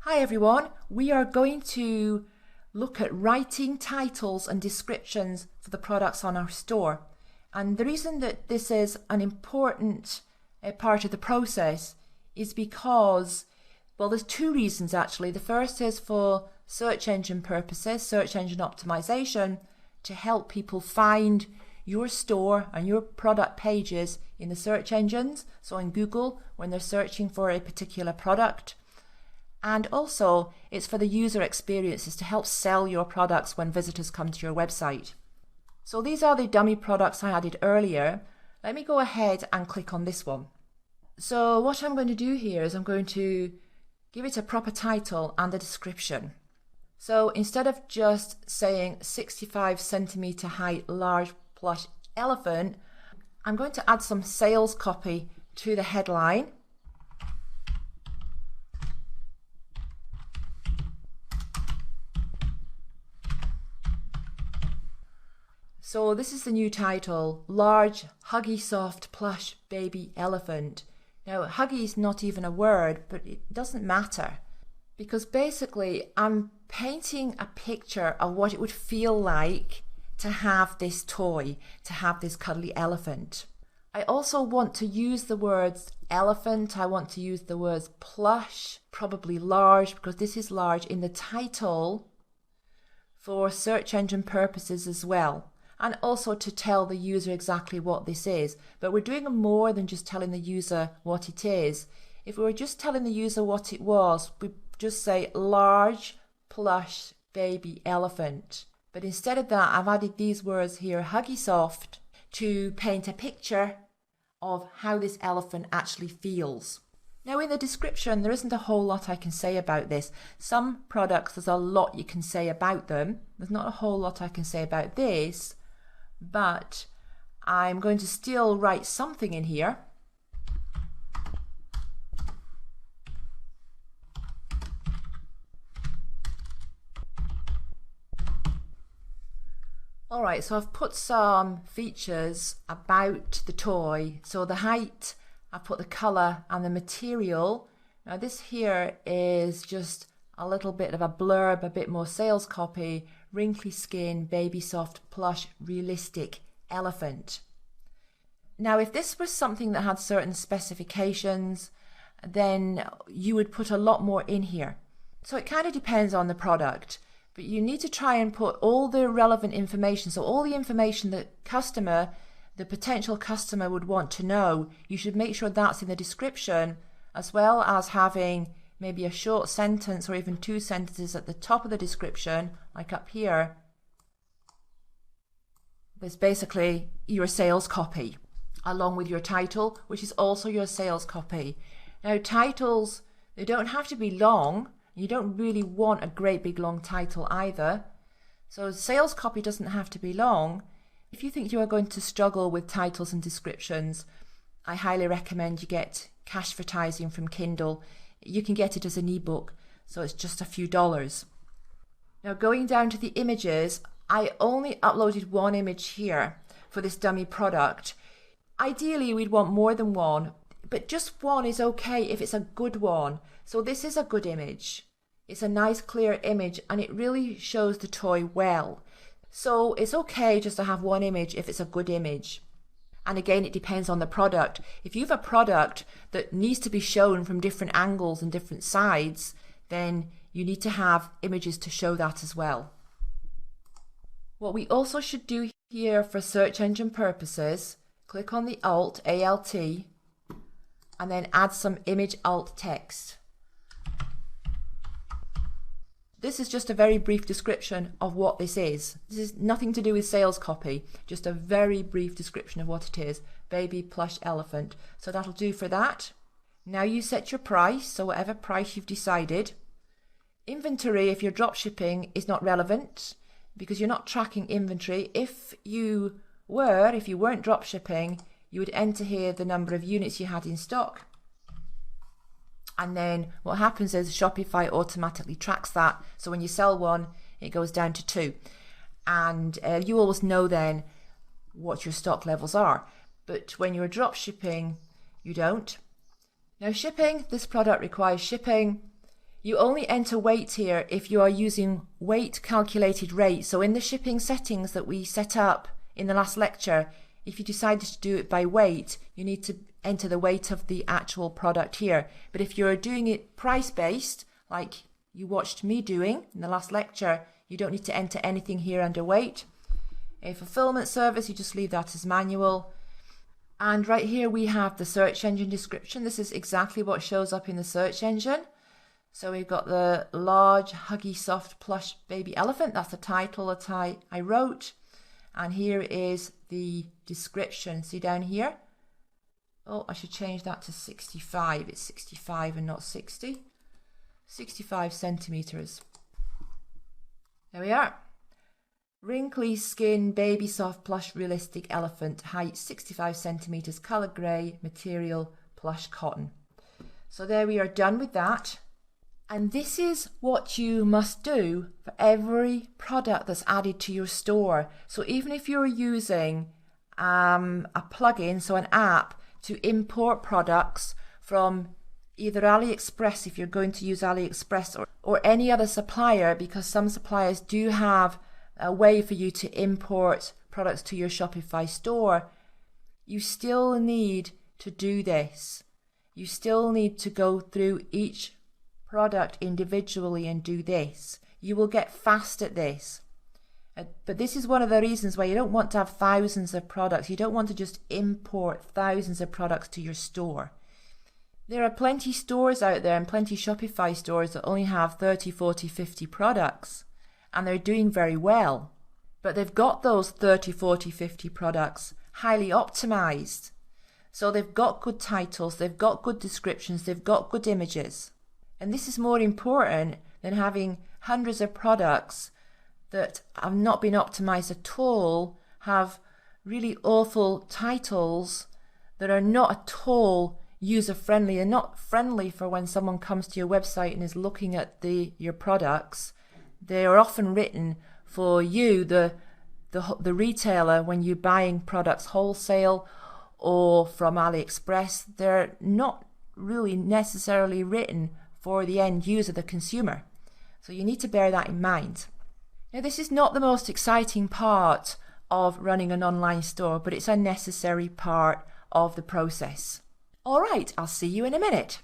Hi everyone, we are going to look at writing titles and descriptions for the products on our store. And the reason that this is an important part of the process is because, well, there's two reasons actually. The first is for search engine purposes, search engine optimization, to help people find your store and your product pages in the search engines, so in Google when they're searching for a particular product. And also it's for the user experiences to help sell your products when visitors come to your website. So these are the dummy products I added earlier. Let me go ahead and click on this one. So what I'm going to do here is I'm going to give it a proper title and a description. So instead of just saying 65 centimeter height large plush elephant, I'm going to add some sales copy to the headline. So this is the new title, Large Huggy Soft Plush Baby Elephant. Now huggy is not even a word, but it doesn't matter because basically I'm painting a picture of what it would feel like to have this toy, to have this cuddly elephant. I also want to use the words elephant, I want to use the words plush, probably large because this is large in the title for search engine purposes as well. And also to tell the user exactly what this is. But we're doing more than just telling the user what it is. If we were just telling the user what it was, we'd just say large plush baby elephant. But instead of that, I've added these words here, huggy soft, to paint a picture of how this elephant actually feels. Now in the description, there isn't a whole lot I can say about this. Some products, there's a lot you can say about them. There's not a whole lot I can say about this. But I'm going to still write something in here. Alright, so I've put some features about the toy. So the height, I've put the colour and the material. Now this here is just a little bit of a blurb, a bit more sales copy. Wrinkly skin, baby soft, plush, realistic elephant. Now if this was something that had certain specifications, then you would put a lot more in here. So it kind of depends on the product, but you need to try and put all the relevant information, so all the information that the potential customer would want to know, you should make sure that's in the description, as well as having maybe a short sentence or even two sentences at the top of the description, like up here. There's basically your sales copy, along with your title, which is also your sales copy. Now titles, they don't have to be long. You don't really want a great big long title either. So sales copy doesn't have to be long. If you think you are going to struggle with titles and descriptions, I highly recommend you get Cashvertising from Kindle. You can get it as an ebook, so it's just a few dollars. Now going down to the images, I only uploaded one image here for this dummy product. Ideally we'd want more than one, but just one is okay if it's a good one. So this is a good image. It's a nice clear image and it really shows the toy well. So it's okay just to have one image if it's a good image. And again, it depends on the product. If you have a product that needs to be shown from different angles and different sides, then you need to have images to show that as well. What we also should do here for search engine purposes, click on the Alt, A-L-T, and then add some image alt text. This is just a very brief description of what this is. This is nothing to do with sales copy, just a very brief description of what it is. Baby plush elephant. So that'll do for that. Now you set your price, so whatever price you've decided. Inventory, if you're drop shipping, is not relevant because you're not tracking inventory. If you weren't drop shipping, you would enter here the number of units you had in stock. And then what happens is Shopify automatically tracks that. So when you sell one, it goes down to 2. And you always know then what your stock levels are. But when you're drop shipping, you don't. Now shipping, this product requires shipping. You only enter weight here if you are using weight calculated rate. So in the shipping settings that we set up in the last lecture, if you decided to do it by weight, you need to enter the weight of the actual product here. But if you're doing it price based, like you watched me doing in the last lecture, you don't need to enter anything here under weight. A fulfillment service, you just leave that as manual. And right here we have the search engine description. This is exactly what shows up in the search engine. So we've got the large, huggy, soft, plush baby elephant. That's the title that I wrote. And here is the description. See down here? Oh, I should change that to 65. It's 65 and not 60. 65 centimeters. There we are. Wrinkly skin, baby soft, plush, realistic elephant. Height 65 centimeters, color grey, material, plush cotton. So there we are done with that. And this is what you must do for every product that's added to your store. So even if you're using a plugin, so an app, to import products from either AliExpress, if you're going to use AliExpress, or any other supplier, because some suppliers do have a way for you to import products to your Shopify store, you still need to do this. You still need to go through each product individually and do this. You will get fast at this. But this is one of the reasons why you don't want to have thousands of products. You don't want to just import thousands of products to your store. There are plenty stores out there and plenty Shopify stores that only have 30, 40, 50 products, and they're doing very well. But they've got those 30, 40, 50 products highly optimized. So they've got good titles, they've got good descriptions, they've got good images. And this is more important than having hundreds of products that have not been optimized at all, have really awful titles that are not at all user-friendly and not friendly for when someone comes to your website and is looking at your products. They are often written for you, the retailer, when you're buying products wholesale or from AliExpress. They're not really necessarily written for the end user, the consumer. So you need to bear that in mind. Now, this is not the most exciting part of running an online store, but it's a necessary part of the process. All right, I'll see you in a minute.